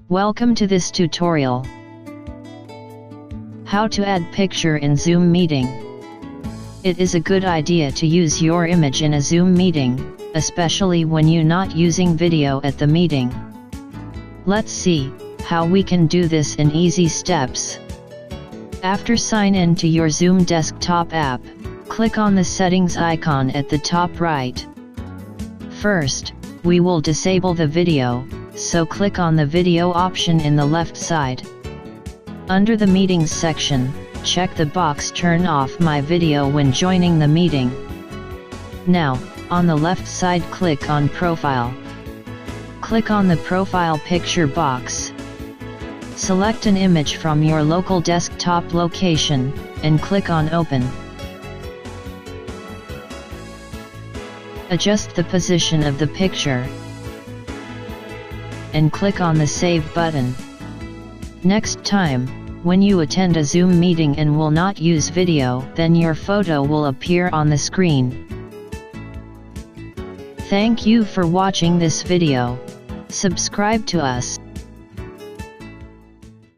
Welcome to this tutorial. How to add picture in Zoom meeting. It is a good idea to use your image in a Zoom meeting, especially when you're not using video at the meeting. Let's see how we can do this in easy steps. After sign in to your Zoom desktop app, click on the settings icon at the top right. First, we will disable the video, so click on the video option in the left side. Under the Meetings section, check the box Turn off my video when joining the meeting. Now, on the left side click on Profile. Click on the Profile Picture box. Select an image from your local desktop location, and click on Open. Adjust the position of the picture, and click on the Save button. Next time, when you attend a Zoom meeting and will not use video, then your photo will appear on the screen. Thank you for watching this video. Subscribe to us.